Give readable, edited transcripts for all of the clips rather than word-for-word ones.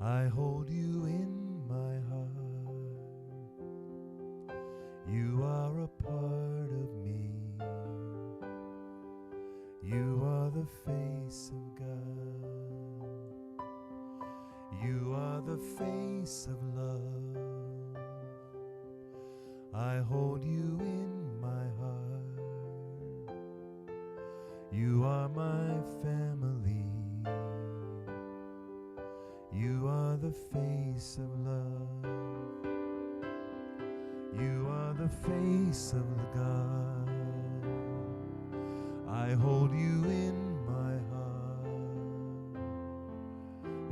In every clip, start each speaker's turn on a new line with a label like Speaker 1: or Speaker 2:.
Speaker 1: I hold you in my heart. You are a part of me. You are the face of God. You are the face of love. I hold you in my heart. You are my family. You are the face of love. You are the face of God. I hold you in my heart.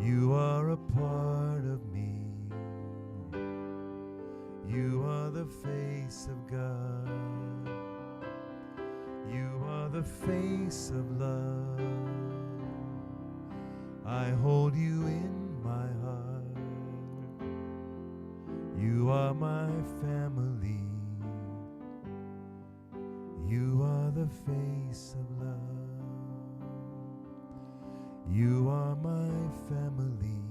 Speaker 1: You are a part of me. You are the face of God. You are the face of love. I hold you in my heart. You are my family. You are the face of love. You are my family.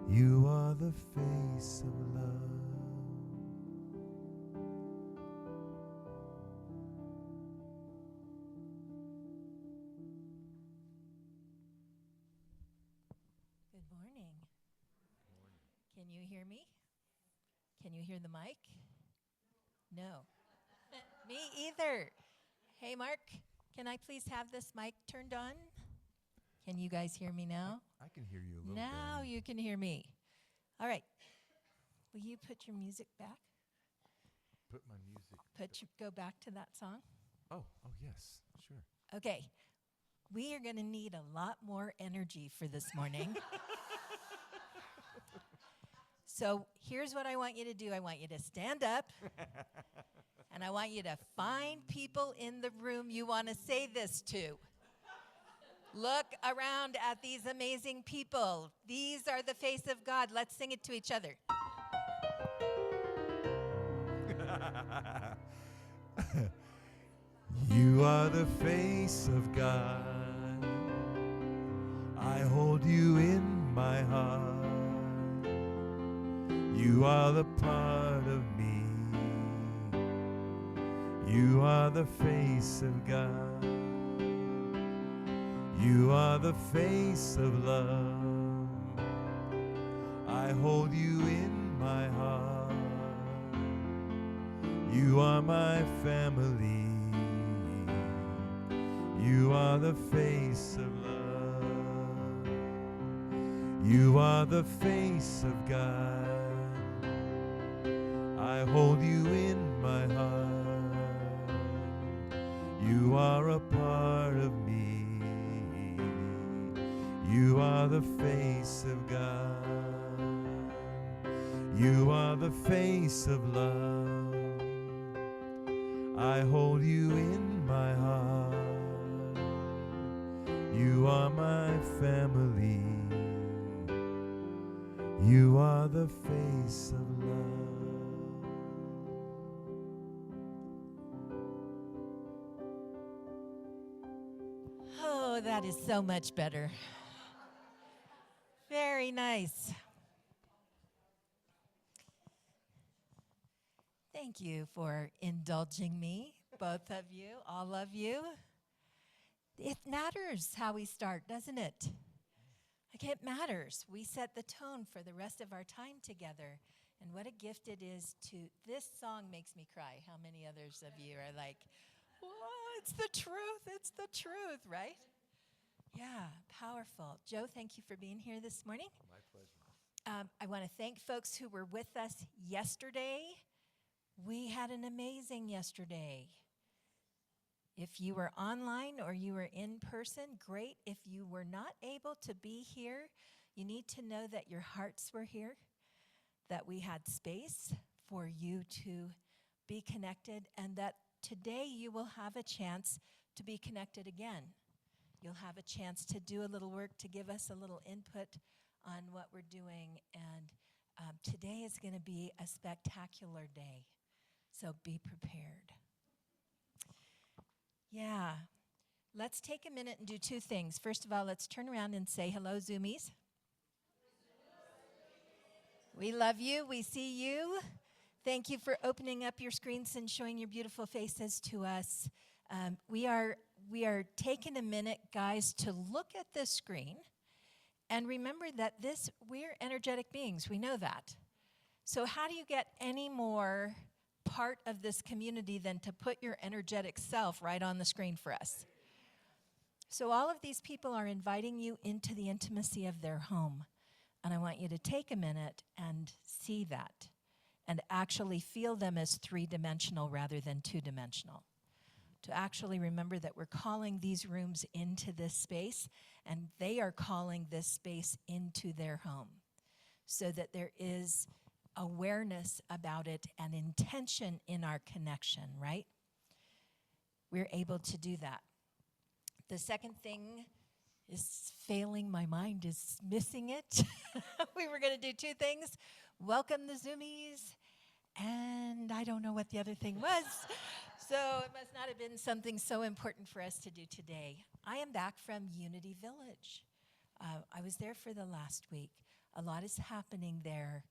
Speaker 1: You are the face of love.
Speaker 2: Good morning. Can you hear me? Can you hear the mic? No. Me either. Hey, Mark, can I please have this mic turned on? Can you guys hear me now?
Speaker 1: I can hear you a little
Speaker 2: Now
Speaker 1: bit.
Speaker 2: you can hear me. All right. Will you put your music back?
Speaker 1: Put my music.
Speaker 2: Go back to that song.
Speaker 1: Oh, yes, sure.
Speaker 2: Okay. We are going to need a lot more energy for this morning. So here's what I want you to do. I want you to stand up, and I want you to find people in the room you want to say this to. Look around at these amazing people. These are the face of God. Let's sing it to each other.
Speaker 1: You are the face of God. I hold you in my heart. You are the part of me. You are the face of God. You are the face of love. I hold you in my heart. You are my family. You are the face of love. You are the face of God. I hold you in my heart. You are a part of me. You are the face of God. You are the face of love. I hold you in my heart. You are my family. You are the face of love.
Speaker 2: Oh, that is so much better. Very nice. Thank you for indulging me, both of you, all of you. It matters how we start, doesn't it? Like, it matters. We set the tone for the rest of our time together. And what a gift it is to, this song makes me cry. How many others of you are like, oh, it's the truth, right? Yeah, powerful. Joe, thank you for being here this morning.
Speaker 1: My pleasure.
Speaker 2: I want to thank folks who were with us yesterday. We had an amazing yesterday. If you were online or you were in person, great. If you were not able to be here, you need to know that your hearts were here, that we had space for you to be connected, and that today you will have a chance to be connected again. You'll have a chance to do a little work, to give us a little input on what we're doing, and today is going to be a spectacular day, so be prepared. Yeah. Let's take a minute and do two things. First of all, let's turn around and say hello, Zoomies. We love you. We see you. Thank you for opening up your screens and showing your beautiful faces to us. We are taking a minute, guys, to look at this screen and remember that we're energetic beings. We know that. So how do you get any more part of this community than to put your energetic self right on the screen for us? So all of these people are inviting you into the intimacy of their home. And I want you to take a minute and see that and actually feel them as three-dimensional rather than two-dimensional. To actually remember that we're calling these rooms into this space and they are calling this space into their home so that there is awareness about it and intention in our connection, right? We're able to do that. The second thing is failing. My mind is missing it. We were going to do two things. Welcome the Zoomies. And I don't know what the other thing was. So it must not have been something so important for us to do today. I am back from Unity Village. I was there for the last week. A lot is happening there.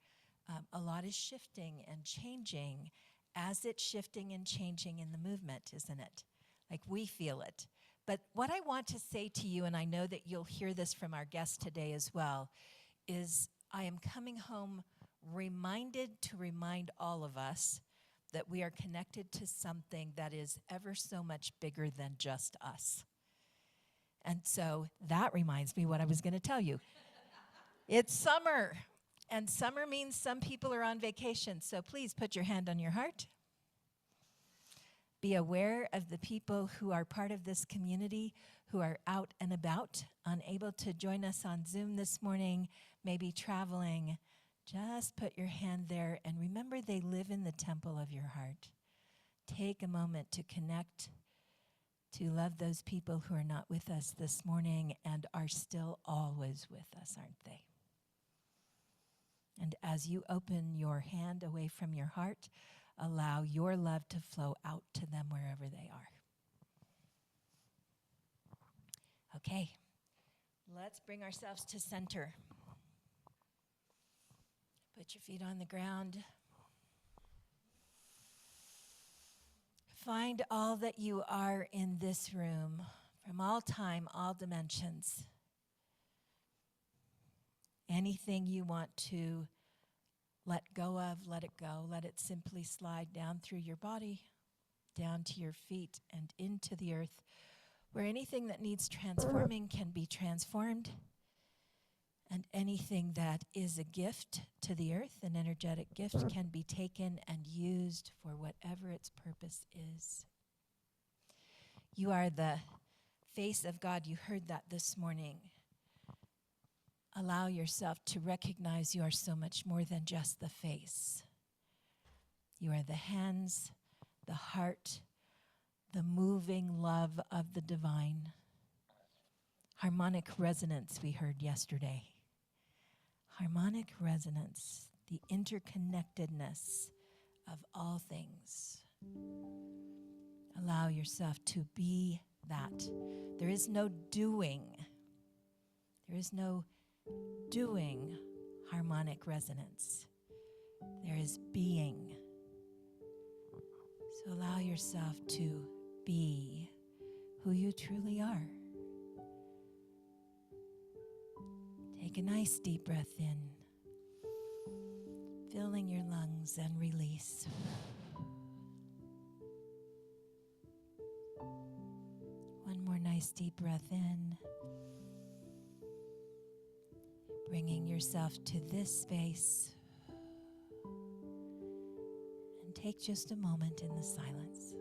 Speaker 2: A lot is shifting and changing as it's shifting and changing in the movement, isn't it? Like we feel it. But what I want to say to you, and I know that you'll hear this from our guest today as well, is I am coming home reminded to remind all of us that we are connected to something that is ever so much bigger than just us. And so that reminds me what I was going to tell you. It's summer, and summer means some people are on vacation. So please put your hand on your heart. Be aware of the people who are part of this community, who are out and about, unable to join us on Zoom this morning, maybe traveling. Just put your hand there and remember they live in the temple of your heart. Take a moment to connect, to love those people who are not with us this morning and are still always with us, aren't they? And as you open your hand away from your heart, allow your love to flow out to them wherever they are. Okay, let's bring ourselves to center. Put your feet on the ground. Find all that you are in this room, from all time, all dimensions. Anything you want to let go of, let it go. Let it simply slide down through your body, down to your feet, and into the earth, where anything that needs transforming can be transformed, and anything that is a gift to the earth, an energetic gift, can be taken and used for whatever its purpose is. You are the face of God. You heard that this morning. Allow yourself to recognize you are so much more than just the face. You are the hands, the heart, the moving love of the divine. Harmonic resonance we heard yesterday. Harmonic resonance, the interconnectedness of all things. Allow yourself to be that. There is no doing. There is no doing harmonic resonance. There is being. So allow yourself to be who you truly are. Take a nice deep breath in, filling your lungs, and release. One more nice deep breath in. Bringing yourself to this space. And take just a moment in the silence.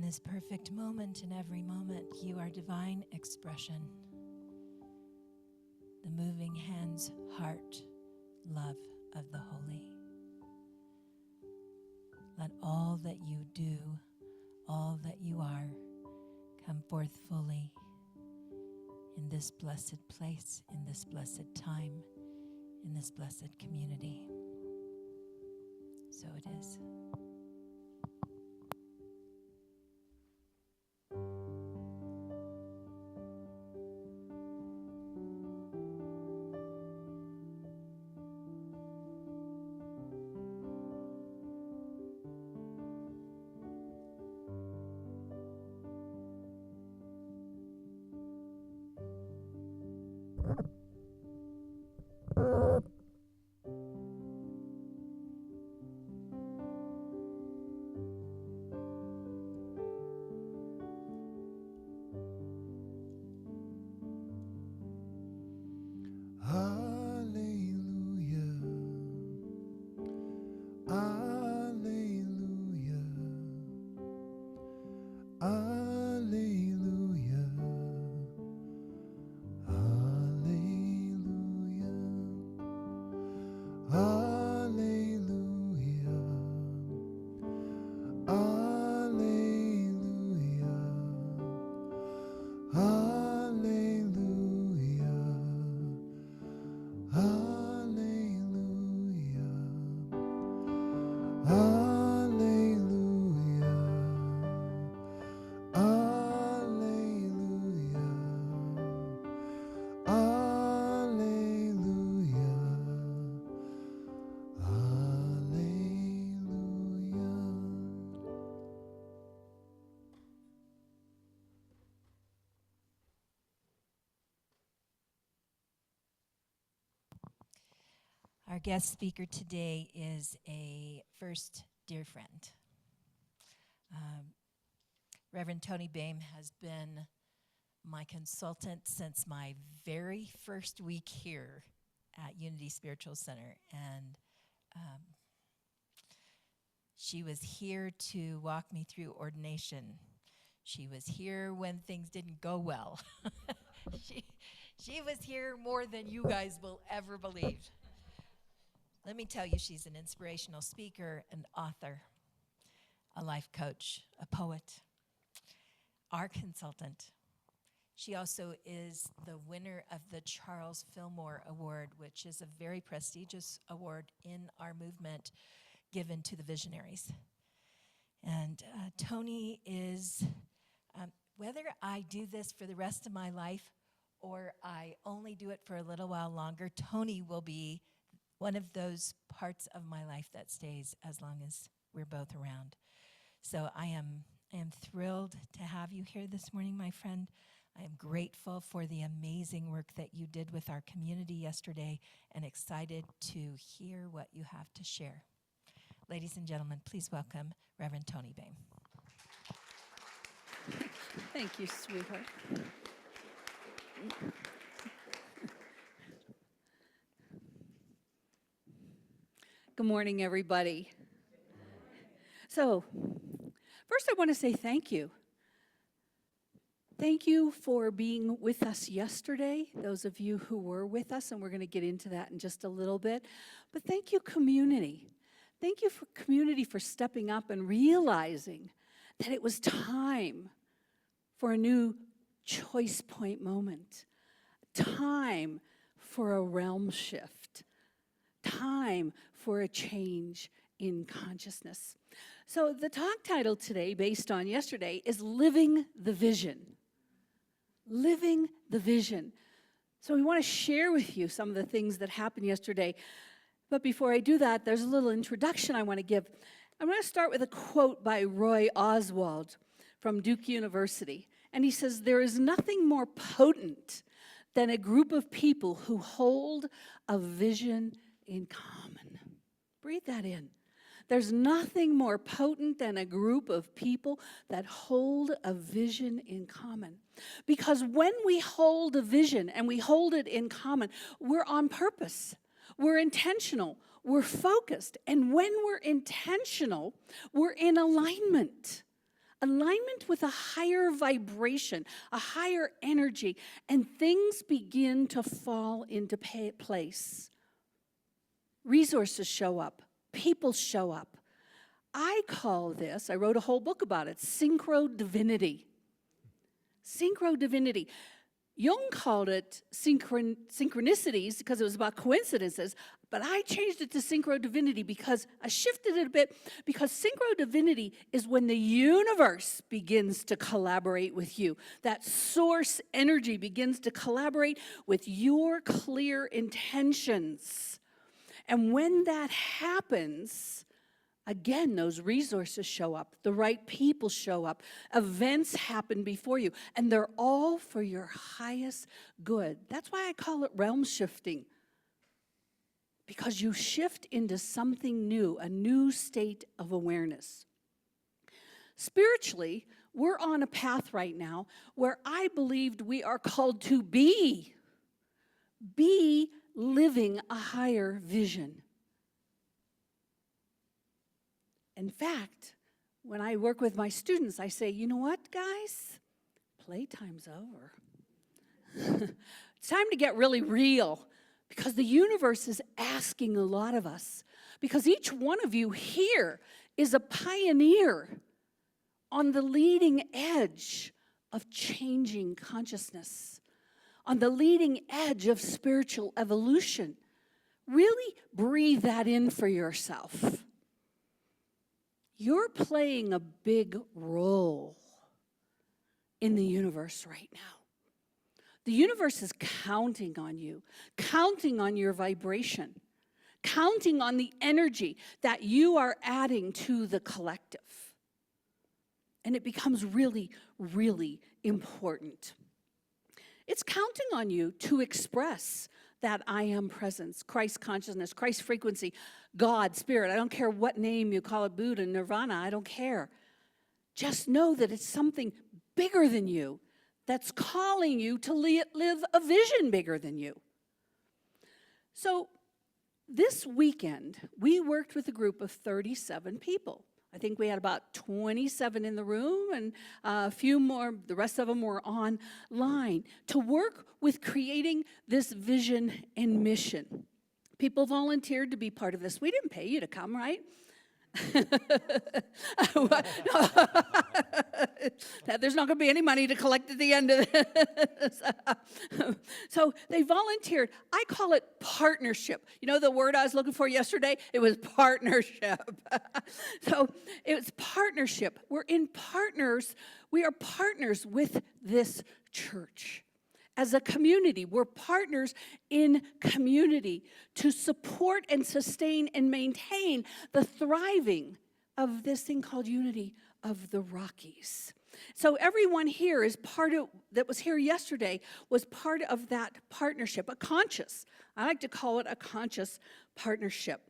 Speaker 2: this perfect moment, in every moment, you are divine expression. The moving hands, heart, love of the holy. Let all that you do, all that you are, come forth fully in this blessed place, in this blessed time, in this blessed community. So it is. Our guest speaker today is a first dear friend. Reverend Toni Boehm has been my consultant since my very first week here at Unity Spiritual Center. And she was here to walk me through ordination. She was here when things didn't go well. She was here more than you guys will ever believe. Let me tell you, she's an inspirational speaker, an author, a life coach, a poet, our consultant. She also is the winner of the Charles Fillmore Award, which is a very prestigious award in our movement given to the visionaries. And Toni is, whether I do this for the rest of my life or I only do it for a little while longer, Toni will be one of those parts of my life that stays as long as we're both around. So I am thrilled to have you here this morning, my friend. I am grateful for the amazing work that you did with our community yesterday and excited to hear what you have to share. Ladies and gentlemen, please welcome Reverend Toni Boehm.
Speaker 3: Thank you, sweetheart. Good morning, everybody. So, first I want to say thank you. Thank you for being with us yesterday, those of you who were with us, and we're going to get into that in just a little bit. But thank you, community. Thank you, for community, for stepping up and realizing that it was time for a new choice point moment, time for a realm shift, time for a change in consciousness. So the talk title today, based on yesterday, is Living the Vision. Living the Vision. So we want to share with you some of the things that happened yesterday. But before I do that, there's a little introduction I want to give. I'm going to start with a quote by Roy Oswald from Duke University. And he says, "There is nothing more potent than a group of people who hold a vision in common." Breathe that in. There's nothing more potent than a group of people that hold a vision in common. Because when we hold a vision and we hold it in common, we're on purpose. We're intentional. We're focused. And when we're intentional, we're in alignment. alignment with a higher vibration, a higher energy, and things begin to fall into place. Resources show up, people show up. I call this, I wrote a whole book about it, synchro divinity. Synchro divinity. Jung called it synchronicities because it was about coincidences, but I changed it to synchro divinity because I shifted it a bit, because synchro divinity is when the universe begins to collaborate with you. That source energy begins to collaborate with your clear intentions. And when that happens, again, those resources show up, the right people show up, events happen before you, and they're all for your highest good. That's why I call it realm shifting, because you shift into something new, a new state of awareness. Spiritually, we're on a path right now where I believed we are called to be living a higher vision. In fact, when I work with my students, I say, you know what, guys? Playtime's over. It's time to get really real, because the universe is asking a lot of us. Because each one of you here is a pioneer on the leading edge of changing consciousness, on the leading edge of spiritual evolution. Really breathe that in for yourself. You're playing a big role in the universe right now. The universe is counting on you, counting on your vibration, counting on the energy that you are adding to the collective. And it becomes really, really important. It's counting on you to express that I am presence, Christ consciousness, Christ frequency, God, Spirit. I don't care what name you call it, Buddha, Nirvana, I don't care. Just know that it's something bigger than you that's calling you to live a vision bigger than you. So this weekend, we worked with a group of 37 people. I think we had about 27 in the room, and a few more, the rest of them were online, to work with creating this vision and mission. People volunteered to be part of this. We didn't pay you to come, right? There's not going to be any money to collect at the end of this. So they volunteered. I call it partnership. You know the word I was looking for yesterday? It was partnership. So it's partnership. We are partners with this church. As a community, we're partners in community to support and sustain and maintain the thriving of this thing called Unity of the Rockies. So everyone here is part of, that was here yesterday, was part of that partnership, I like to call it a conscious partnership.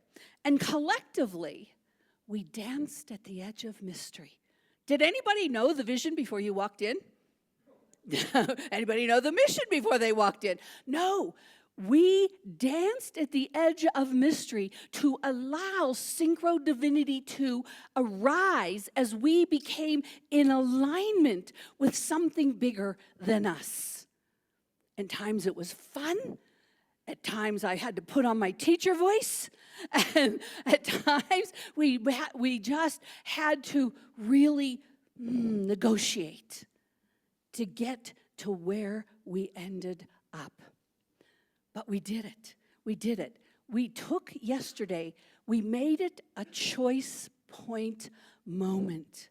Speaker 3: And collectively, we danced at the edge of mystery. Did anybody know the vision before you walked in? Anybody know the mission before they walked in? No. We danced at the edge of mystery to allow synchro divinity to arise as we became in alignment with something bigger than us. At times it was fun. At times I had to put on my teacher voice. And at times we just had to really negotiate to get to where we ended up. But we did it. We did it. We took yesterday, we made it a choice point moment.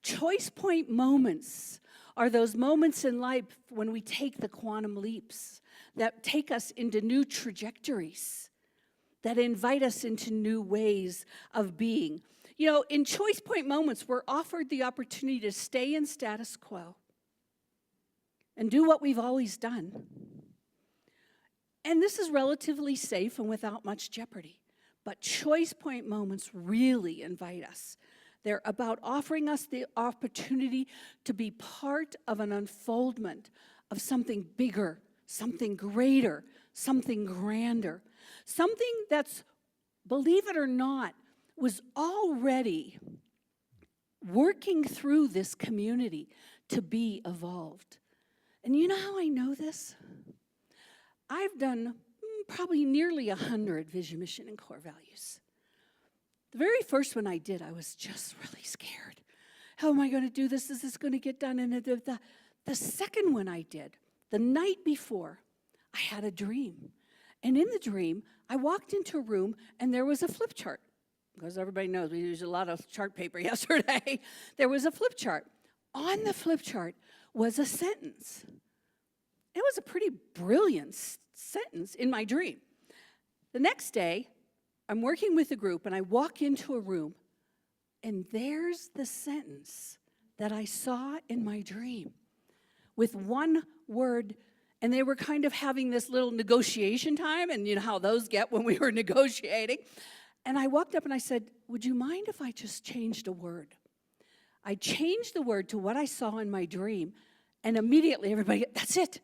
Speaker 3: Choice point moments are those moments in life when we take the quantum leaps that take us into new trajectories, that invite us into new ways of being. You know, in choice point moments, we're offered the opportunity to stay in status quo and do what we've always done. And this is relatively safe and without much jeopardy. But choice point moments really invite us. They're about offering us the opportunity to be part of an unfoldment of something bigger, something greater, something grander. Something that's, believe it or not, was already working through this community to be evolved. And you know how I know this? I've done probably nearly 100 vision, mission, and core values. The very first one I did, I was just really scared. How am I going to do this? Is this going to get done? And the second one I did, the night before, I had a dream. And in the dream, I walked into a room and there was a flip chart. Because everybody knows we used a lot of chart paper yesterday. There was a flip chart. On the flip chart was a sentence. It was a pretty brilliant sentence in my dream. The next day, I'm working with a group and I walk into a room and there's the sentence that I saw in my dream with one word. And they were kind of having this little negotiation time, and you know how those get when we were negotiating. And I walked up and I said, would you mind if I just changed a word? I changed the word to what I saw in my dream, and immediately everybody, that's it.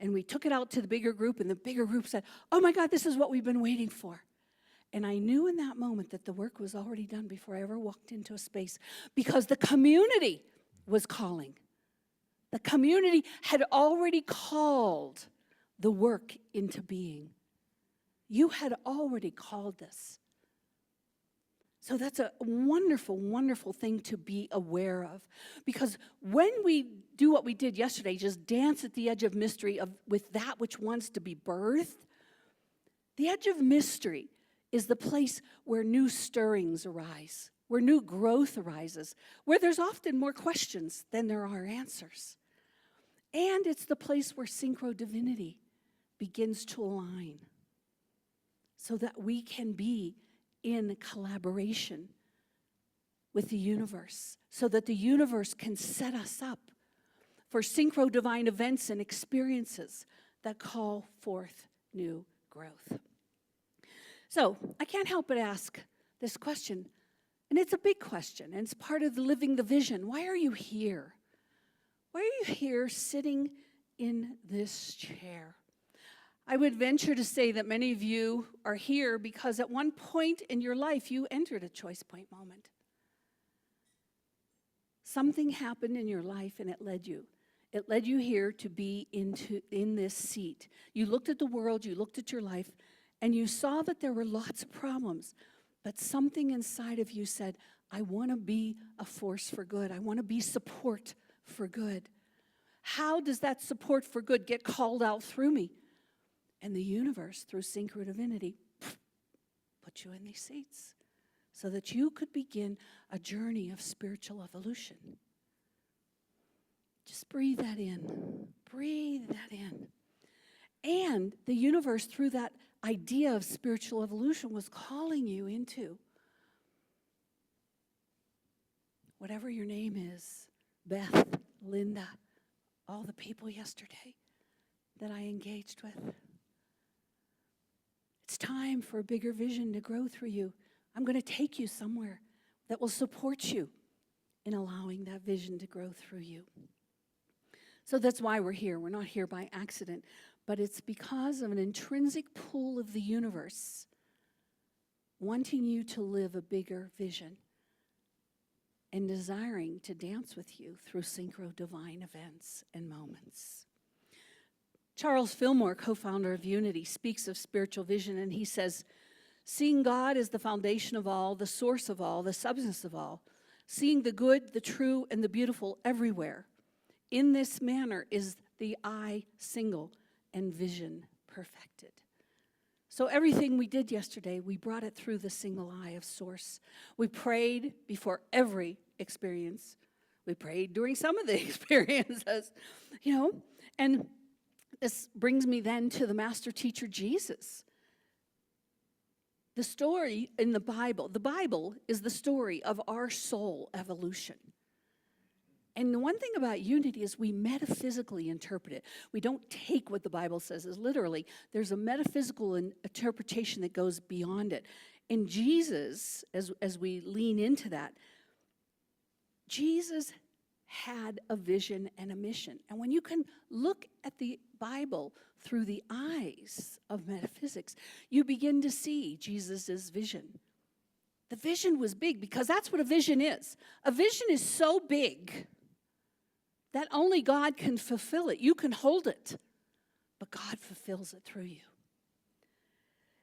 Speaker 3: And we took it out to the bigger group, and the bigger group said, oh my God, this is what we've been waiting for. And I knew in that moment that the work was already done before I ever walked into a space, because the community was calling. The community had already called the work into being. You had already called this. So that's a wonderful, wonderful thing to be aware of. Because when we do what we did yesterday, just dance at the edge of mystery with that which wants to be birthed, the edge of mystery is the place where new stirrings arise, where new growth arises, where there's often more questions than there are answers. And it's the place where synchro-divinity begins to align so that we can be in collaboration with the universe, so that the universe can set us up for synchro-divine events and experiences that call forth new growth. So I can't help but ask this question, and it's a big question, and it's part of the living the vision. Why are you here? Why are you here sitting in this chair? I would venture to say that many of you are here because at one point in your life you entered a choice point moment. Something happened in your life and it led you. It led you here to be in this seat. You looked at the world, you looked at your life, and you saw that there were lots of problems. But something inside of you said, I want to be a force for good. I want to be support for good. How does that support for good get called out through me? And the universe, through synchro-divinity, put you in these seats so that you could begin a journey of spiritual evolution. Just breathe that in. Breathe that in. And the universe, through that idea of spiritual evolution, was calling you into whatever your name is, Beth, Linda, all the people yesterday that I engaged with. It's time for a bigger vision to grow through you. I'm going to take you somewhere that will support you in allowing that vision to grow through you. So that's why we're here. We're not here by accident, but it's because of an intrinsic pull of the universe wanting you to live a bigger vision and desiring to dance with you through synchro-divine events and moments. Charles Fillmore, co-founder of Unity, speaks of spiritual vision, and he says, seeing God as the foundation of all, the source of all, the substance of all, seeing the good, the true, and the beautiful everywhere. In this manner is the eye single and vision perfected. So everything we did yesterday, we brought it through the single eye of source. We prayed before every experience. We prayed during some of the experiences, and this brings me then to the master teacher, Jesus. The story in the Bible is the story of our soul evolution. And the one thing about unity is we metaphysically interpret it. We don't take what the Bible says as literally. There's a metaphysical interpretation that goes beyond it. And Jesus, as we lean into that, Jesus had a vision and a mission. And when you can look at the Bible through the eyes of metaphysics, you begin to see Jesus' vision. The vision was big because that's what a vision is. A vision is so big that only God can fulfill it. You can hold it, but God fulfills it through you.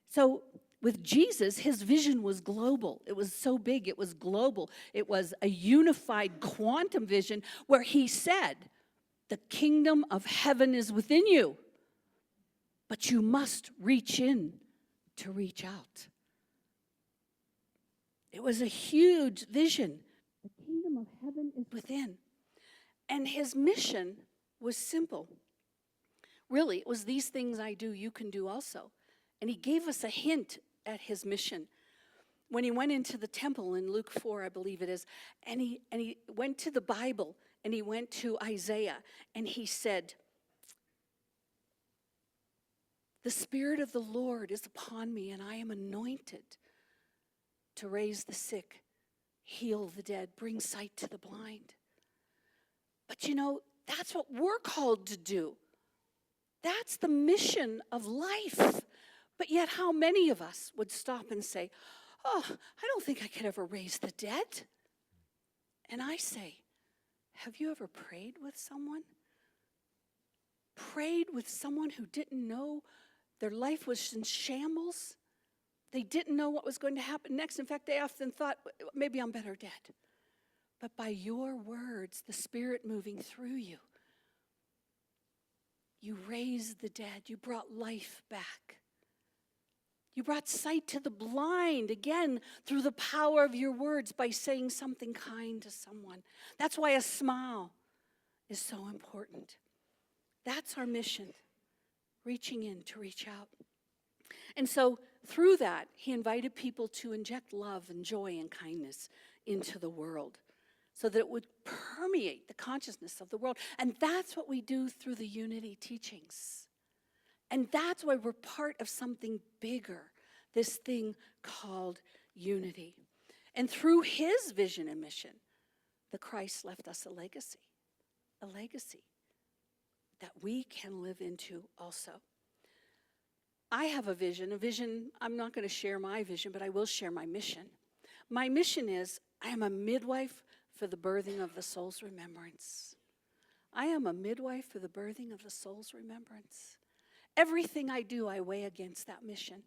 Speaker 3: So with Jesus, his vision was global. It was so big, it was global. It was a unified quantum vision where he said, the kingdom of heaven is within you, but you must reach in to reach out. It was a huge vision. The kingdom of heaven is within. And his mission was simple. Really, it was these things I do, you can do also. And he gave us a hint at his mission. When he went into the temple in Luke 4, I believe it is, and he went to the Bible, and he went to Isaiah, and he said, the Spirit of the Lord is upon me, and I am anointed to raise the sick, heal the dead, bring sight to the blind. But you know, that's what we're called to do. That's the mission of life. But yet how many of us would stop and say, oh, I don't think I could ever raise the dead. And I say, have you ever prayed with someone? Prayed with someone who didn't know their life was in shambles? They didn't know what was going to happen next. In fact, they often thought, maybe I'm better dead. But by your words, the Spirit moving through you, you raised the dead. You brought life back. You brought sight to the blind, again, through the power of your words by saying something kind to someone. That's why a smile is so important. That's our mission, reaching in to reach out. And so through that, he invited people to inject love and joy and kindness into the world so that it would permeate the consciousness of the world. And that's what we do through the unity teachings. And that's why we're part of something bigger, this thing called unity. And through his vision and mission, the Christ left us a legacy that we can live into also. I have a vision, I'm not going to share my vision, but I will share my mission. My mission is, I am a midwife for the birthing of the soul's remembrance. I am a midwife for the birthing of the soul's remembrance. Everything I do, I weigh against that mission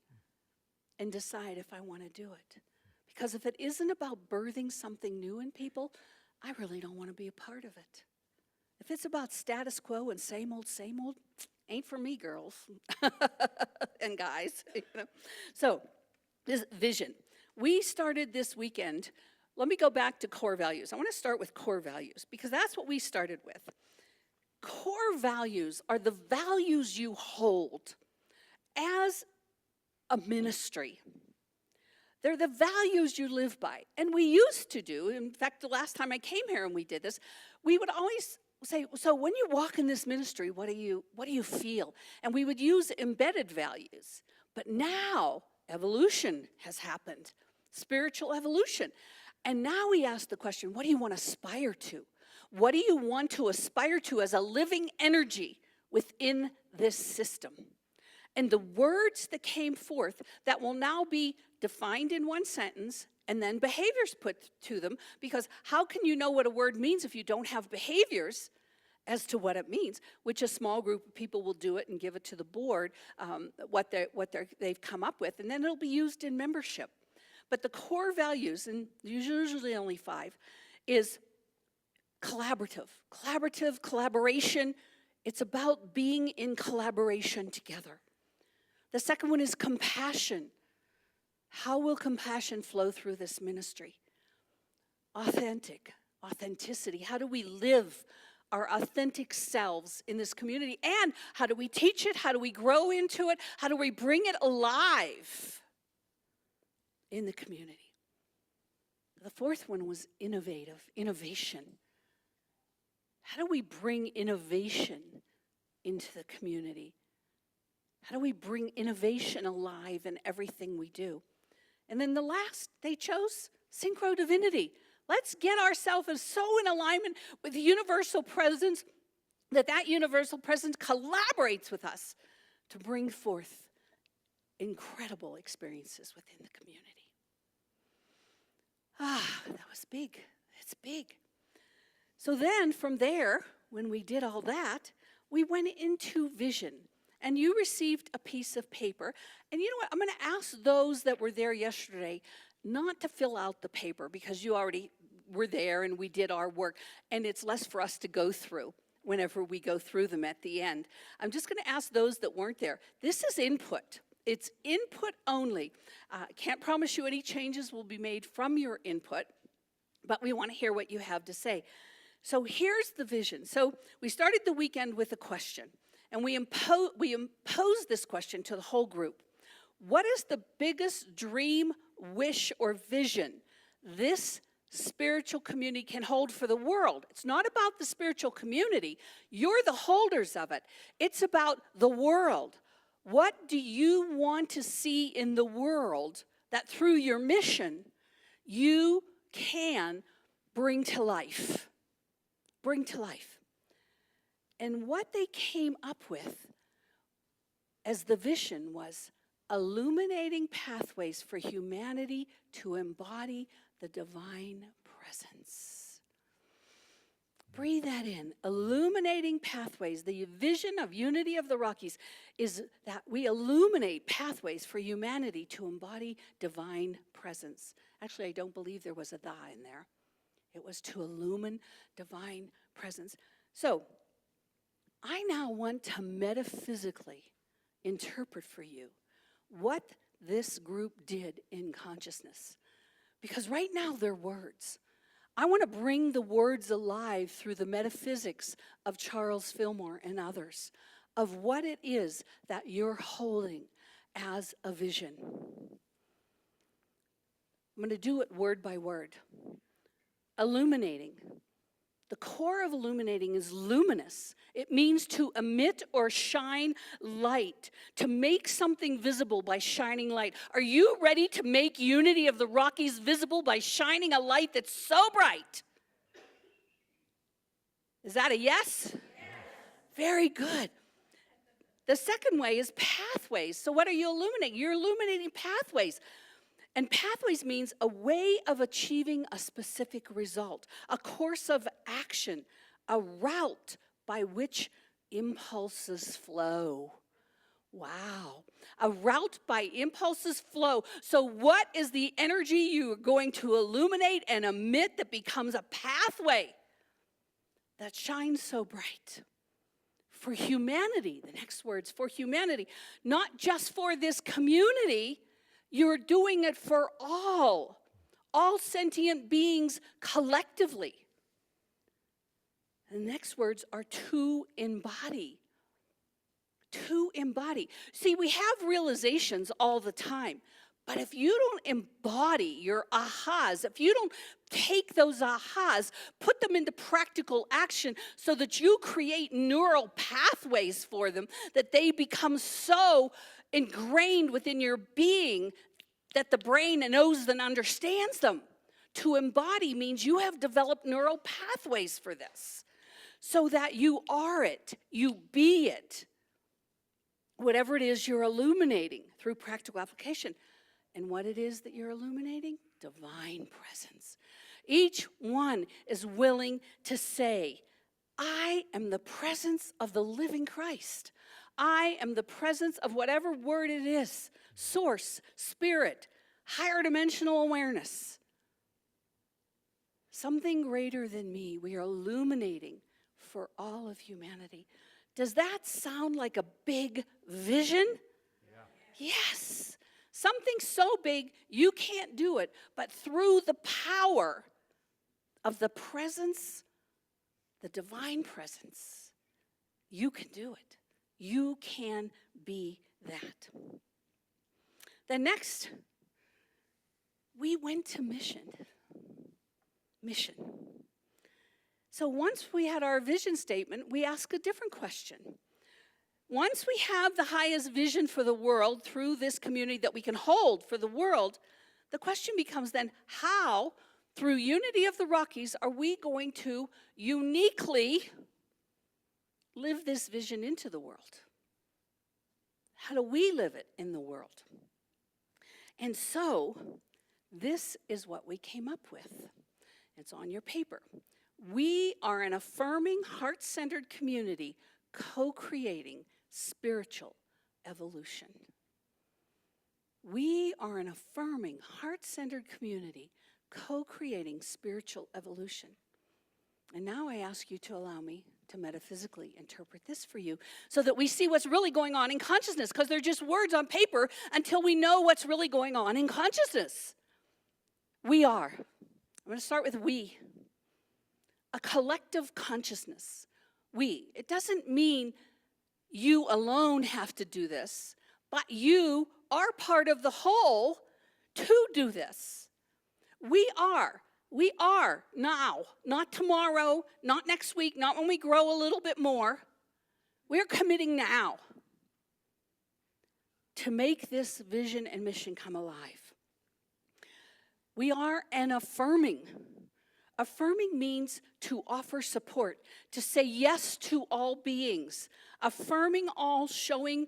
Speaker 3: and decide if I want to do it. Because if it isn't about birthing something new in people, I really don't want to be a part of it. If it's about status quo and same old, ain't for me, girls and guys. You know? So, this vision. We started this weekend. Let me go back to core values. I want to start with core values because that's what we started with. Core values are the values you hold as a ministry. They're the values you live by. And we used to do, in fact, the last time I came here and we did this, we would always say, so when you walk in this ministry, what do you feel? And we would use embedded values. But now, evolution has happened, spiritual evolution. And now we ask the question, what do you want to aspire to? What do you want to aspire to as a living energy within this system? And the words that came forth that will now be defined in one sentence and then behaviors put to them, because how can you know what a word means if you don't have behaviors as to what it means, which a small group of people will do it and give it to the board, what they've come up with, and then it'll be used in membership. But the core values, and usually only 5, is collaboration. It's about being in collaboration together. The second one is compassion. How will compassion flow through this ministry? Authenticity. How do we live our authentic selves in this community? And how do we teach it? How do we grow into it? How do we bring it alive in the community? The fourth one was innovation. How do we bring innovation into the community? How do we bring innovation alive in everything we do? And then the last, they chose synchro divinity. Let's get ourselves so in alignment with the universal presence that universal presence collaborates with us to bring forth incredible experiences within the community. That was big. It's big. So then from there, when we did all that, we went into vision. And you received a piece of paper. And you know what? I'm going to ask those that were there yesterday not to fill out the paper because you already were there and we did our work. And it's less for us to go through whenever we go through them at the end. I'm just going to ask those that weren't there. This is input. It's input only. Can't promise you any changes will be made from your input, but we want to hear what you have to say. So here's the vision. So we started the weekend with a question. And we imposed this question to the whole group. What is the biggest dream, wish, or vision this spiritual community can hold for the world? It's not about the spiritual community. You're the holders of it. It's about the world. What do you want to see in the world that through your mission you can bring to life? Bring to life. And what they came up with as the vision was illuminating pathways for humanity to embody the divine presence. Breathe that in. Illuminating pathways. The vision of Unity of the Rockies is that we illuminate pathways for humanity to embody divine presence. Actually, I don't believe there was a "the" in there. It was to illumine divine presence. So, I now want to metaphysically interpret for you what this group did in consciousness. Because right now they're words. I want to bring the words alive through the metaphysics of Charles Fillmore and others of what it is that you're holding as a vision. I'm going to do it word by word. Illuminating. The core of illuminating is luminous. It means to emit or shine light, to make something visible by shining light. Are you ready to make Unity of the Rockies visible by shining a light that's so bright? Is that a yes? Yes. Very good. The second way is pathways. So what are you illuminating? You're illuminating pathways. And pathways means a way of achieving a specific result, a course of action, a route by which impulses flow. Wow. A route by impulses flow. So what is the energy you are going to illuminate and emit that becomes a pathway that shines so bright? For humanity, the next word's for humanity, not just for this community. You're doing it for all sentient beings collectively. The next words are to embody. To embody. See, we have realizations all the time, but if you don't embody your ahas, if you don't take those ahas, put them into practical action so that you create neural pathways for them, that they become so ingrained within your being that the brain knows and understands them. To embody means you have developed neural pathways for this so that you are it, you be it. Whatever it is you're illuminating through practical application. And what it is that you're illuminating? Divine presence. Each one is willing to say, I am the presence of the living Christ. I am the presence of whatever word it is, source, spirit, higher dimensional awareness. Something greater than me. We are illuminating for all of humanity. Does that sound like a big vision? Yeah. Yes. Something so big you can't do it, but through the power of the presence, the divine presence, you can do it. You can be that. Then next, we went to mission. Mission. So once we had our vision statement, we asked a different question. Once we have the highest vision for the world through this community that we can hold for the world, the question becomes then, how, through Unity of the Rockies, are we going to uniquely live this vision into the world? How do we live it in the world? And so, this is what we came up with. It's on your paper. We are an affirming, heart-centered community co-creating spiritual evolution. We are an affirming, heart-centered community co-creating spiritual evolution. And now I ask you to allow me to metaphysically interpret this for you so that we see what's really going on in consciousness, because they're just words on paper until we know what's really going on in consciousness. We are. I'm going to start with we. A collective consciousness. We. It doesn't mean you alone have to do this, but you are part of the whole to do this. We are now, not tomorrow, not next week, not when we grow a little bit more. We're committing now to make this vision and mission come alive. We are an affirming. Affirming means to offer support, to say yes to all beings. Affirming all, showing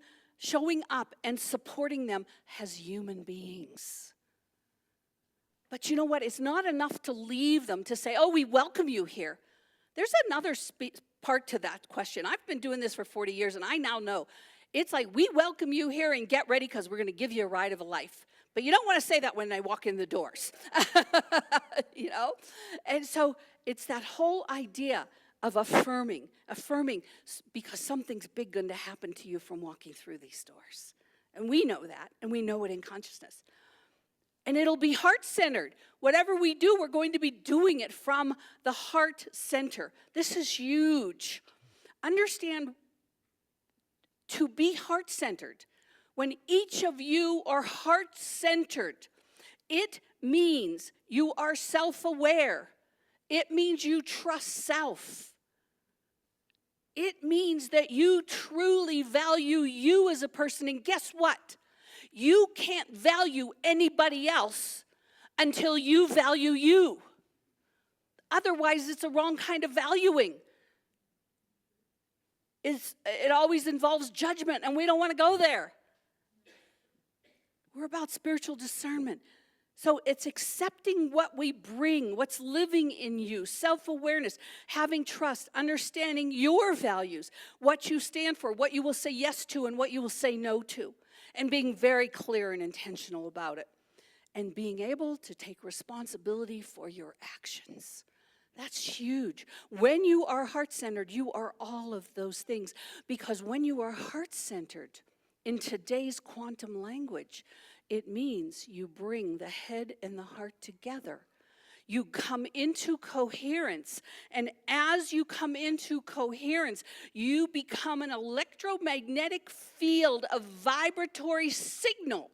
Speaker 3: up and supporting them as human beings. But you know what? It's not enough to leave them, to say, oh, we welcome you here. There's another part to that question. I've been doing this for 40 years, and I now know. It's like, we welcome you here and get ready because we're going to give you a ride of a life. But you don't want to say that when I walk in the doors, you know? And so it's that whole idea of affirming because something's big going to happen to you from walking through these doors. And we know that, and we know it in consciousness. And it'll be heart-centered. Whatever we do, we're going to be doing it from the heart center. This is huge. Understand, to be heart-centered, when each of you are heart-centered, it means you are self-aware. It means you trust self. It means that you truly value you as a person. And guess what? You can't value anybody else until you value you. Otherwise, it's a wrong kind of valuing. It always involves judgment, and we don't want to go there. We're about spiritual discernment. So it's accepting what we bring, what's living in you, self-awareness, having trust, understanding your values, what you stand for, what you will say yes to and what you will say no to, and being very clear and intentional about it, and being able to take responsibility for your actions. That's huge. When you are heart-centered, you are all of those things, because when you are heart-centered, in today's quantum language, it means you bring the head and the heart together. You come into coherence, and as you come into coherence, you become an electromagnetic field of vibratory signal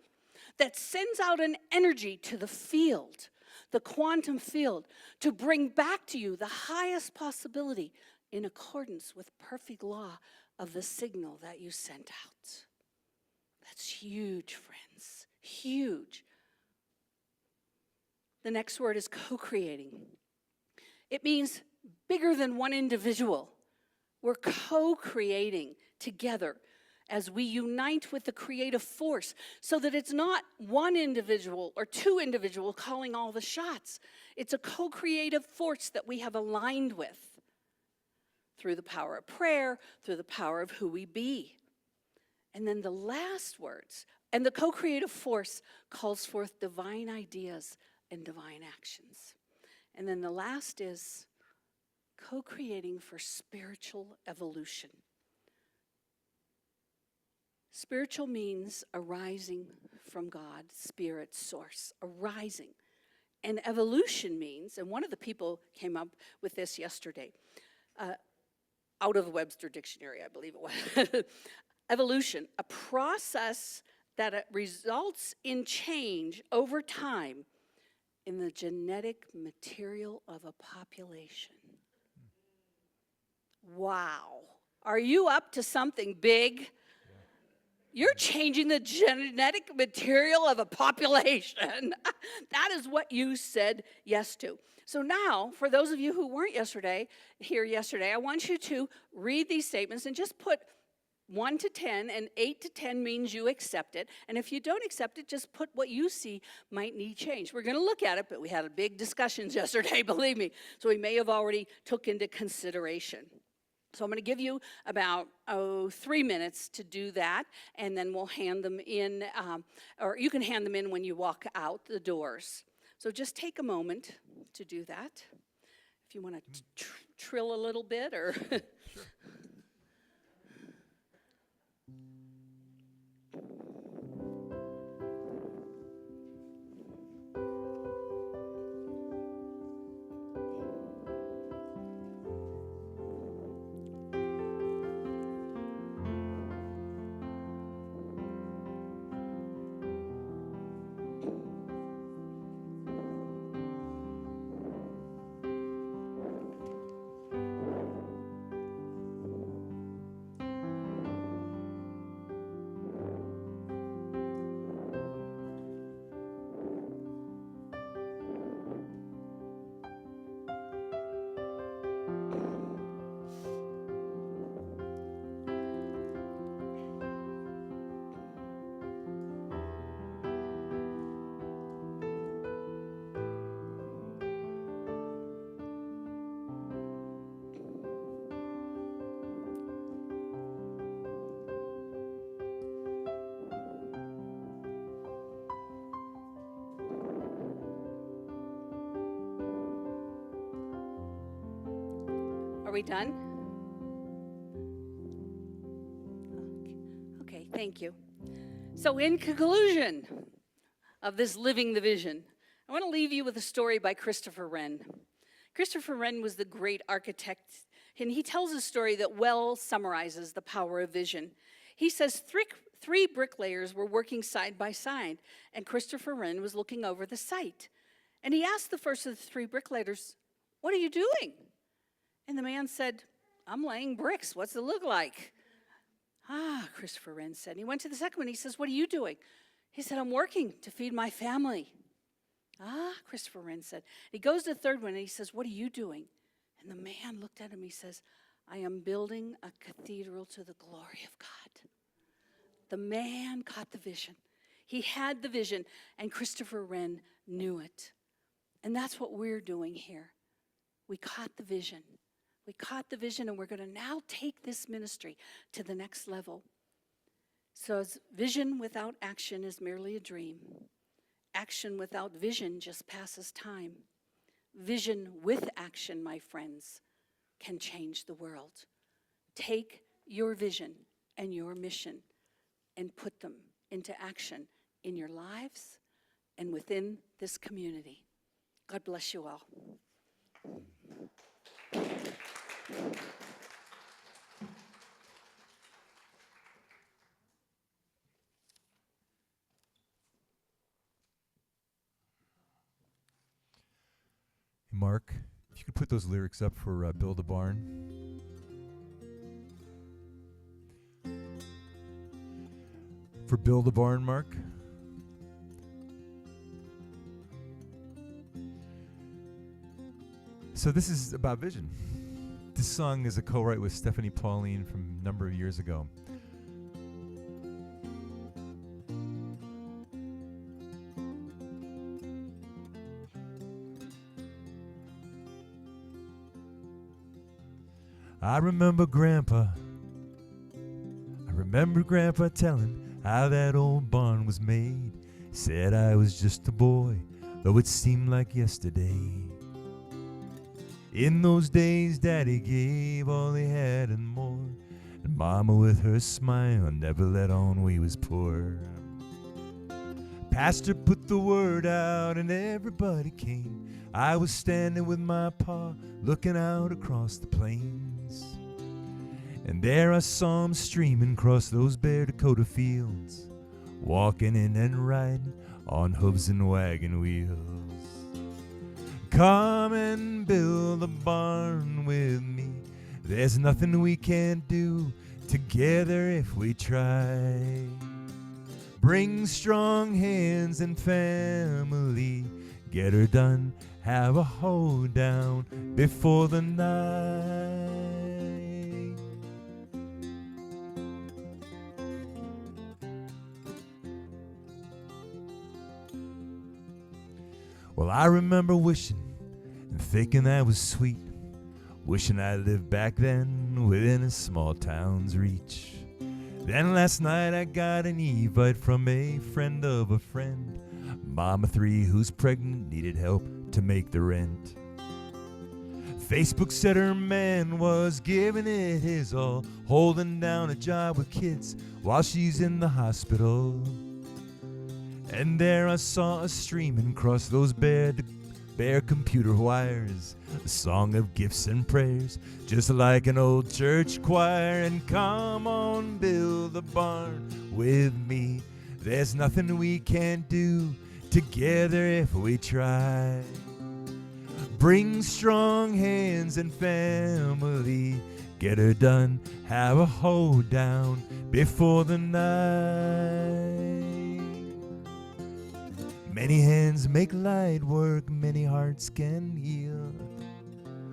Speaker 3: that sends out an energy to the field, the quantum field, to bring back to you the highest possibility in accordance with perfect law of the signal that you sent out. That's huge, friends, huge. The next word is co-creating. It means bigger than one individual. We're co-creating together as we unite with the creative force, so that it's not one individual or two individuals calling all the shots. It's a co-creative force that we have aligned with through the power of prayer, through the power of who we be. And then the last words, and the co-creative force calls forth divine ideas and divine actions. And then the last is co-creating for spiritual evolution. Spiritual means arising from God, spirit, source, arising. And evolution means, and one of the people came up with this yesterday, out of the Webster Dictionary, I believe it was. Evolution, a process that results in change over time in the genetic material of a population. Wow. Are you up to something big? You're changing the genetic material of a population. That is what you said yes to. So now, for those of you who weren't here yesterday, I want you to read these statements and just put 1 to 10, and 8 to 10 means you accept it. And if you don't accept it, just put what you see might need change. We're going to look at it, but we had a big discussions yesterday, believe me. So we may have already took into consideration. So I'm going to give you about 3 minutes to do that, and then we'll hand them in, or you can hand them in when you walk out the doors. So just take a moment to do that. If you want to trill a little bit, or... Are we done? Okay, thank you. So in conclusion of this Living the Vision, I want to leave you with a story by Christopher Wren. Christopher Wren was the great architect, and he tells a story that well summarizes the power of vision. He says three bricklayers were working side by side, and Christopher Wren was looking over the site. And he asked the first of the three bricklayers, "What are you doing?" And the man said, "I'm laying bricks. What's it look like?" "Ah," Christopher Wren said. He went to the second one. He says, "What are you doing?" He said, "I'm working to feed my family." "Ah," Christopher Wren said. He goes to the third one and he says, "What are you doing?" And the man looked at him. He says, "I am building a cathedral to the glory of God." The man caught the vision. He had the vision, and Christopher Wren knew it. And that's what we're doing here. We caught the vision. We caught the vision, and we're going to now take this ministry to the next level. So as vision without action is merely a dream. Action without vision just passes time. Vision with action, my friends, can change the world. Take your vision and your mission and put them into action in your lives and within this community. God bless you all.
Speaker 1: Mark, if you could put those lyrics up for Build a Barn. For Build a Barn, Mark. So this is about vision. This song is a co-write with Stephanie Pauline from a number of years ago. I remember Grandpa telling how that old barn was made. Said I was just a boy, though it seemed like yesterday. In those days, Daddy gave all he had and more, and Mama with her smile never let on we was poor. Pastor put the word out and everybody came. I was standing with my pa looking out across the plains, and there I saw him streaming across those bare Dakota fields, walking in and riding on hooves and wagon wheels. Come and build a barn with me. There's nothing we can't do together if we try. Bring strong hands and family. Get her done, have a hold down before the night. Well, I remember wishing and thinking that was sweet, wishing I lived back then within a small town's reach. Then last night I got an invite from a friend of a friend, Mama 3 who's pregnant needed help to make the rent. Facebook said her man was giving it his all, holding down a job with kids while she's in the hospital. And there I saw us streaming across those bare computer wires, a song of gifts and prayers, just like an old church choir. And come on, build a barn with me. There's nothing we can't do together if we try. Bring strong hands and family, get her done, have a hold down before the night. Many hands make light work, many hearts can heal.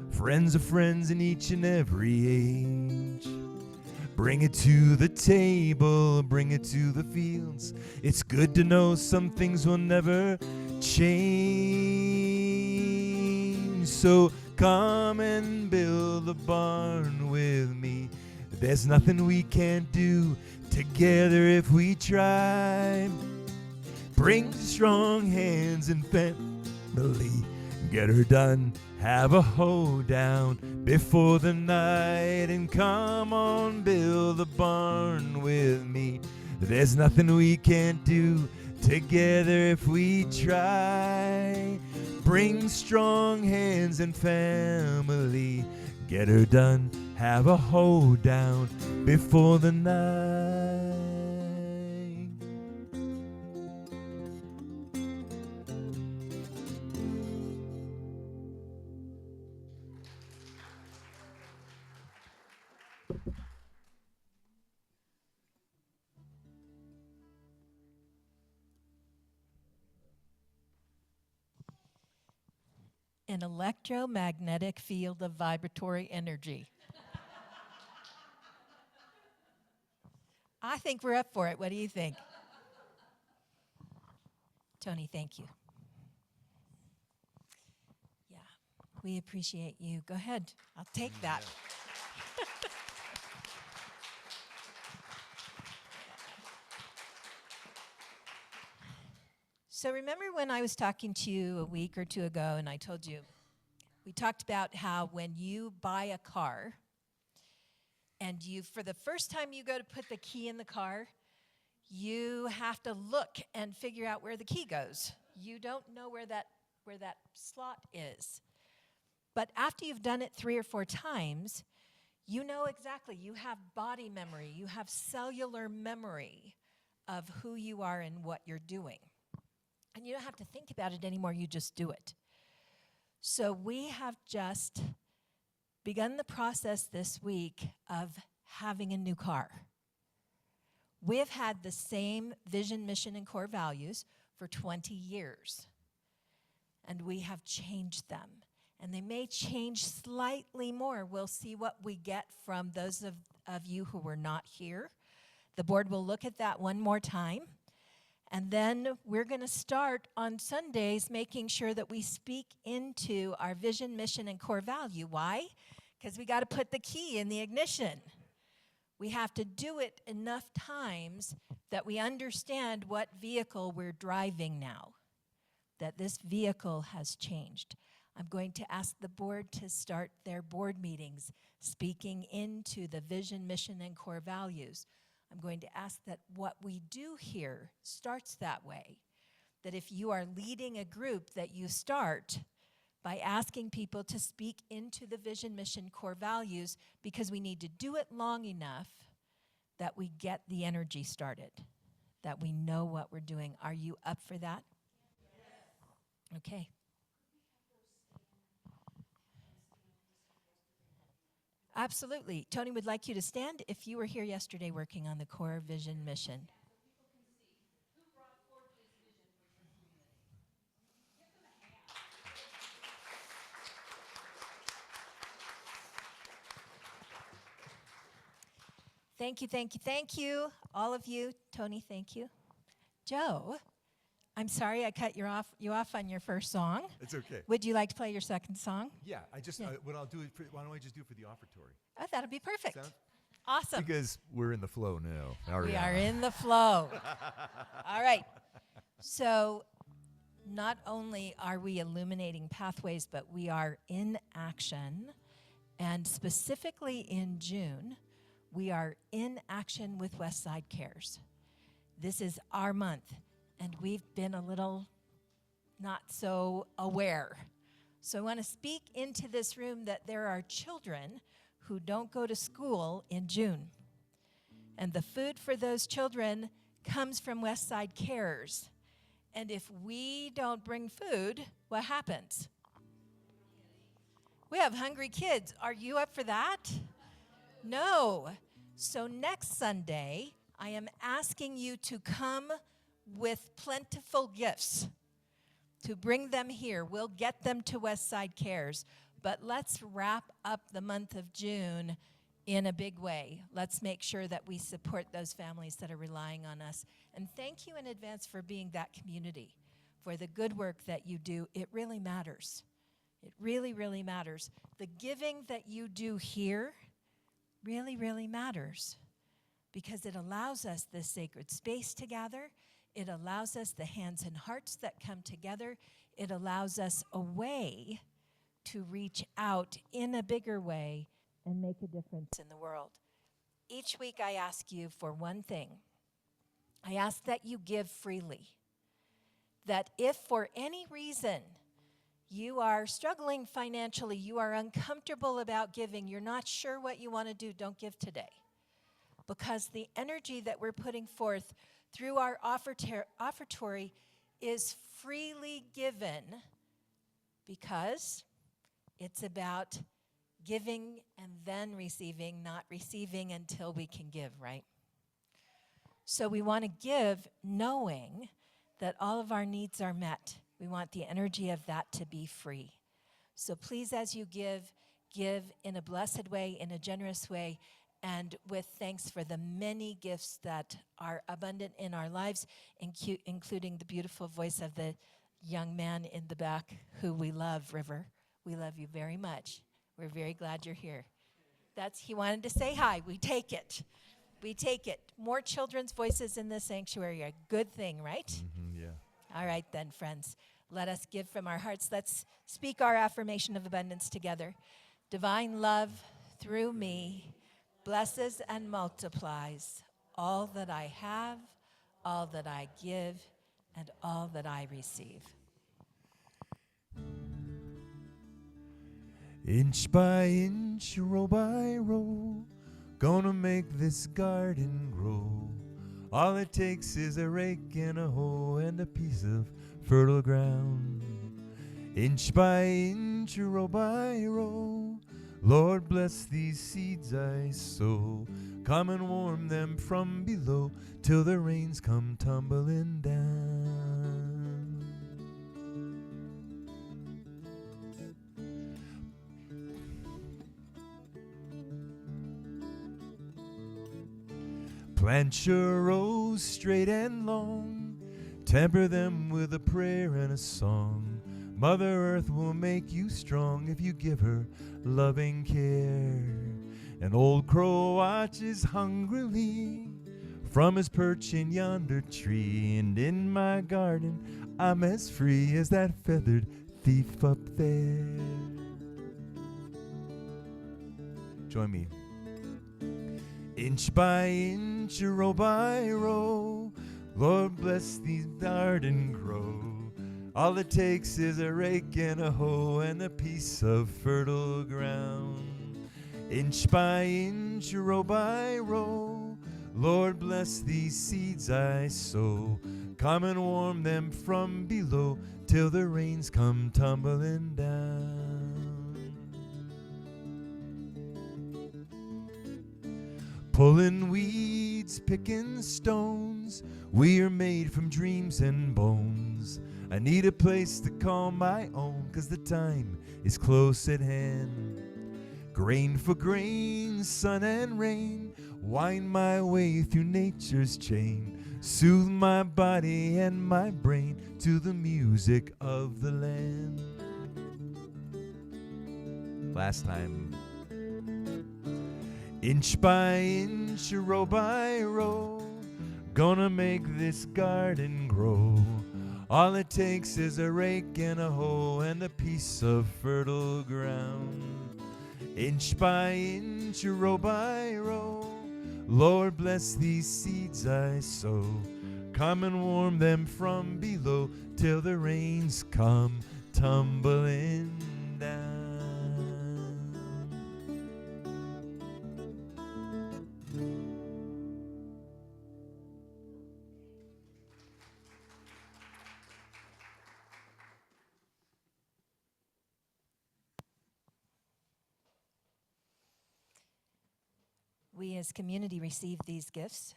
Speaker 1: Friends of friends in each and every age. Bring it to the table, bring it to the fields. It's good to know some things will never change. So come and build a barn with me. There's nothing we can't do together if we try. Bring strong hands and family, get her done, have a hold down before the night. And come on, build a barn with me. There's nothing we can't do together if we try. Bring strong hands and family, get her done, have a hold down before the night.
Speaker 2: An electromagnetic field of vibratory energy. I think we're up for it. What do you think? Toni, thank you. Yeah, we appreciate you. Go ahead. I'll take that. So remember when I was talking to you a week or two ago and I told you, we talked about how when you buy a car and for the first time you go to put the key in the car, you have to look and figure out where the key goes. You don't know where that slot is. But after you've done it 3 or 4 times, you know exactly. You have body memory. You have cellular memory of who you are and what you're doing. And you don't have to think about it anymore. You just do it. So we have just begun the process this week of having a new car. We have had the same vision, mission, and core values for 20 years. And we have changed them. And they may change slightly more. We'll see what we get from those of you who were not here. The board will look at that one more time. And then we're going to start on Sundays making sure that we speak into our vision, mission, and core value. Why? Because we got to put the key in the ignition. We have to do it enough times that we understand what vehicle we're driving now, that this vehicle has changed. I'm going to ask the board to start their board meetings speaking into the vision, mission, and core values. I'm going to ask that what we do here starts that way, that if you are leading a group, that you start by asking people to speak into the vision, mission, core values, because we need to do it long enough that we get the energy started, that we know what we're doing. Are you up for that? Yes. Okay. Absolutely. Toni would like you to stand if you were here yesterday working on the core vision mission. Thank you, thank you, thank you. All of you. Toni, thank you. Joe, I'm sorry I cut you off on your first song.
Speaker 1: It's okay.
Speaker 2: Would you like to play your second song?
Speaker 1: Yeah, I just,
Speaker 2: Yeah.
Speaker 1: what I'll do is, why don't I just do it for the offertory?
Speaker 2: Oh, that'll be perfect.
Speaker 1: Sound-
Speaker 2: Awesome.
Speaker 1: Because we're in the flow now.
Speaker 2: We are in the flow. All right. So not only are we illuminating pathways, but we are in action. And specifically in June, we are in action with Westside Cares. This is our month, and we've been a little not so aware. So I want to speak into this room that there are children who don't go to school in June. And the food for those children comes from Westside Cares. And if we don't bring food, what happens? We have hungry kids. Are you up for that? No. So next Sunday, I am asking you to come with plentiful gifts, to bring them here. We'll get them to Westside Cares. But let's wrap up the month of June in a big way. Let's make sure that we support those families that are relying on us. And thank you in advance for being that community, for the good work that you do. It really matters. It really, really matters. The giving that you do here really, really matters because it allows us this sacred space to gather. It allows us the hands and hearts that come together. It allows us a way to reach out in a bigger way and make a difference in the world. Each week I ask you for one thing. I ask that you give freely. That if for any reason you are struggling financially, you are uncomfortable about giving, you're not sure what you want to do, don't give today. Because the energy that we're putting forth through our offertory is freely given because it's about giving and then receiving, not receiving until we can give, right? So we want to give knowing that all of our needs are met. We want the energy of that to be free. So please, as you give in a blessed way, in a generous way, and with thanks for the many gifts that are abundant in our lives, including the beautiful voice of the young man in the back who we love, River. We love you very much. We're very glad you're here. He wanted to say hi. We take it. We take it. More children's voices in the sanctuary are a good thing, right?
Speaker 1: Mm-hmm, yeah.
Speaker 2: All right then, friends. Let us give from our hearts. Let's speak our affirmation of abundance together. Divine love through me blesses and multiplies all that I have, all that I give, and all that I receive.
Speaker 1: Inch by inch, row by row, gonna make this garden grow. All it takes is a rake and a hoe and a piece of fertile ground. Inch by inch, row by row, Lord bless these seeds I sow. Come and warm them from below till the rains come tumbling down. Plant your rows straight and long, temper them with a prayer and a song. Mother Earth will make you strong if you give her loving care. An old crow watches hungrily from his perch in yonder tree, and in my garden I'm as free as that feathered thief up there. Join me. Inch by inch, row by row, Lord bless these garden grow. All it takes is a rake and a hoe and a piece of fertile ground. Inch by inch, row by row, Lord bless these seeds I sow. Come and warm them from below till the rains come tumbling down. Pulling weeds, picking stones, we are made from dreams and bones. I need a place to call my own, 'cause the time is close at hand. Grain for grain, sun and rain, wind my way through nature's chain. soothe my body and my brain to the music of the land. Last time. Inch by inch, row by row, gonna make this garden grow. All it takes is a rake and a hoe and a piece of fertile ground. Inch by inch, row by row, Lord bless these seeds I sow. Come and warm them from below till the rains come tumbling down.
Speaker 2: We as community receive these gifts,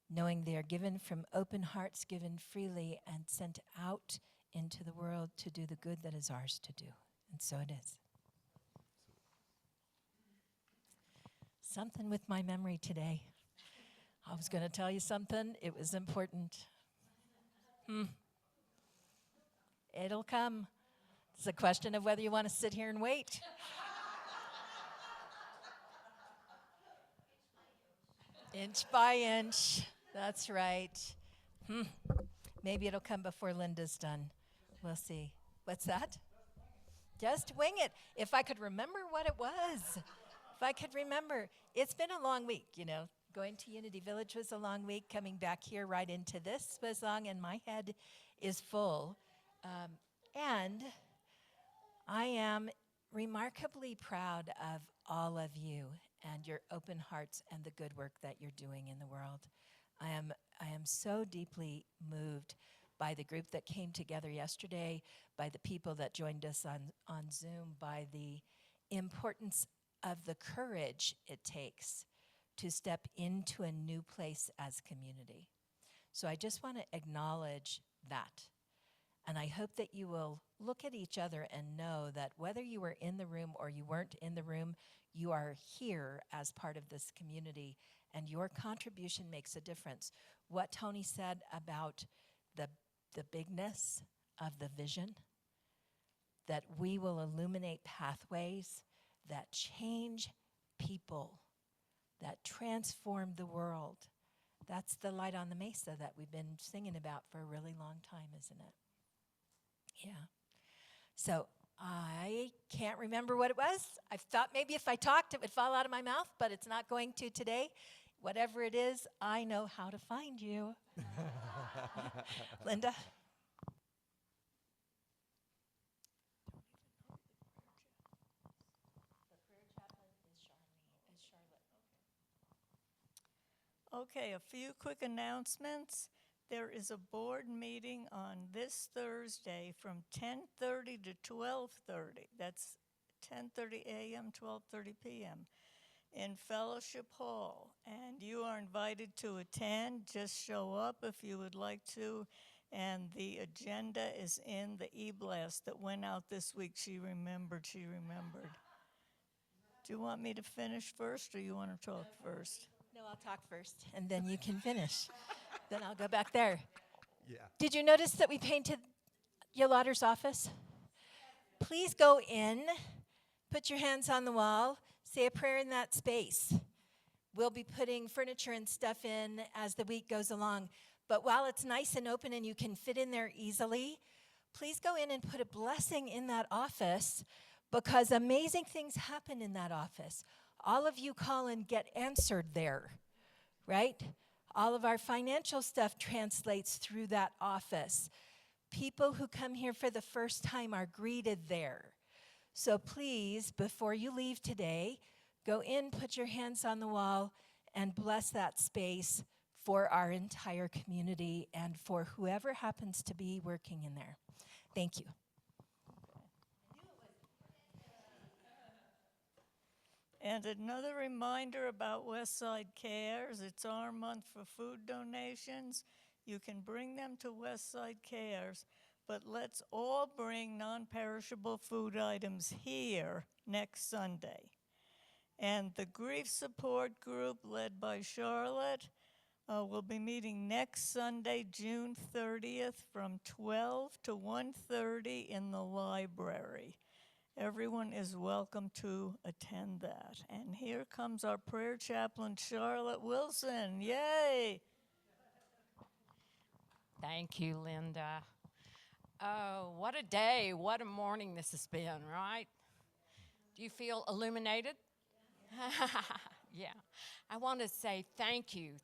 Speaker 2: knowing they are given from open hearts, given freely, and sent out into the world to do the good that is ours to do. And so it is. Something with my memory today. I was going to tell you something. It was important. It'll come. It's a question of whether you want to sit here and wait. Inch by inch. That's right. Maybe it'll come before Linda's done. We'll see. What's that? Just wing it. If I could remember what it was. If I could remember. It's been a long week, you know. Going to Unity Village was a long week. Coming back here right into this was long, and my head is full. And I am remarkably proud of all of you and your open hearts and the good work that you're doing in the world. I am so deeply moved by the group that came together yesterday, by the people that joined us on Zoom, by the importance of the courage it takes to step into a new place as community. So I just want to acknowledge that. And I hope that you will look at each other and know that whether you were in the room or you weren't in the room, you are here as part of this community, and your contribution makes a difference. What Toni said about the bigness of the vision, that we will illuminate pathways that change people, that transform the world. That's the light on the mesa that we've been singing about for a really long time, isn't it? Yeah. So I can't remember what it was. I thought maybe if I talked, it would fall out of my mouth, but it's not going to today. Whatever it is, I know how to find you. Linda?
Speaker 4: Okay, a few quick announcements. There is a board meeting on this Thursday from 10:30 to 12:30. That's 10:30 a.m., 12:30 p.m. in Fellowship Hall. And you are invited to attend. Just show up if you would like to. And the agenda is in the e-blast that went out this week. She remembered. Do you want me to finish first, or you want to talk first?
Speaker 2: No, I'll talk first, and then you can finish. Then I'll go back there.
Speaker 1: Yeah.
Speaker 2: Did you notice that we painted Yolander's office? Please go in, put your hands on the wall, say a prayer in that space. We'll be putting furniture and stuff in as the week goes along. But while it's nice and open and you can fit in there easily, please go in and put a blessing in that office, because amazing things happen in that office. All of you call and get answered there, right? All of our financial stuff translates through that office. People who come here for the first time are greeted there. So please, before you leave today, go in, put your hands on the wall, and bless that space for our entire community and for whoever happens to be working in there. Thank you.
Speaker 4: And another reminder about Westside Cares, it's our month for food donations. You can bring them to Westside Cares, but let's all bring non-perishable food items here next Sunday. And the grief support group led by Charlotte We'll be meeting next Sunday, June 30th, from 12 to 1:30 in the library. Everyone is welcome to attend that. And here comes our prayer chaplain, Charlotte Wilson. Yay!
Speaker 5: Thank you, Linda. Oh, what a day, what a morning this has been, right? Do you feel illuminated? Yeah. I want to say thank you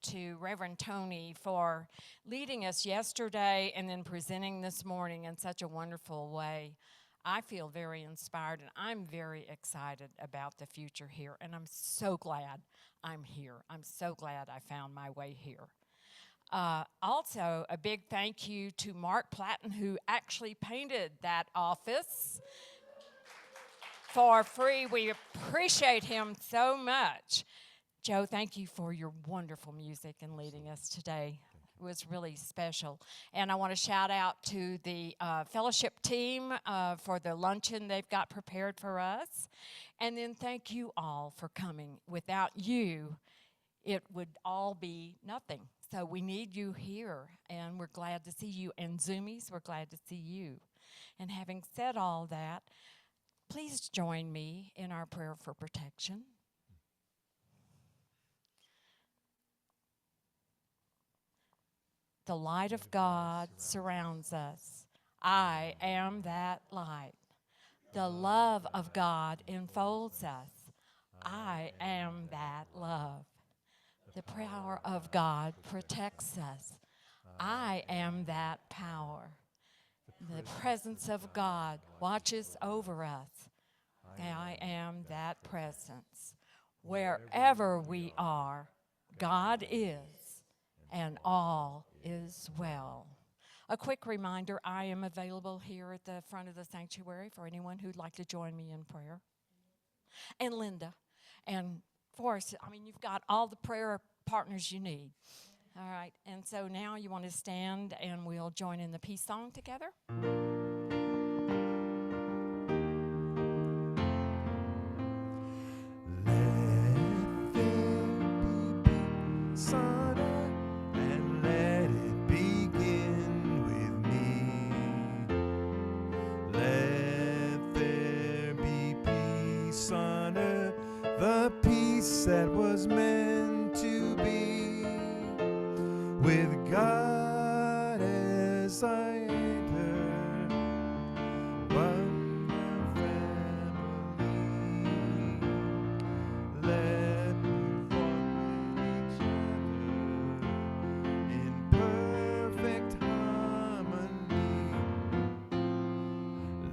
Speaker 5: to Reverend Toni for leading us yesterday and then presenting this morning in such a wonderful way. I feel very inspired, and I'm very excited about the future here, and I'm so glad I'm here. I'm so glad I found my way here. Also, a big thank you to Mark Platten, who actually painted that office for free. We appreciate him so much. Joe, thank you for your wonderful music and leading us today. It was really special. And I want to shout out to the fellowship team for the luncheon they've got prepared for us. And then thank you all for coming. Without you, it would all be nothing. So we need you here, and we're glad to see you. And Zoomies, we're glad to see you. And having said all that, please join me in our prayer for protection. The light of God surrounds us. I am that light. The love of God enfolds us. I am that love. The power of God protects us. I am that power. The presence of God watches over us. I am that presence. Wherever we are, God is, and all is well. A quick reminder, I am available here at the front of the sanctuary for anyone who'd like to join me in prayer. And Linda, and Forrest, you've got all the prayer partners you need. All right, and so now you want to stand and we'll join in the peace song together.
Speaker 1: That was meant to be with God as I enter one family. Let me walk with each other in perfect harmony.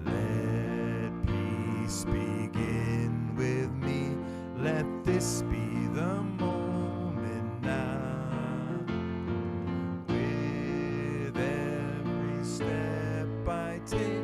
Speaker 1: Let peace begin with me. Let this be the moment now. With every step I take,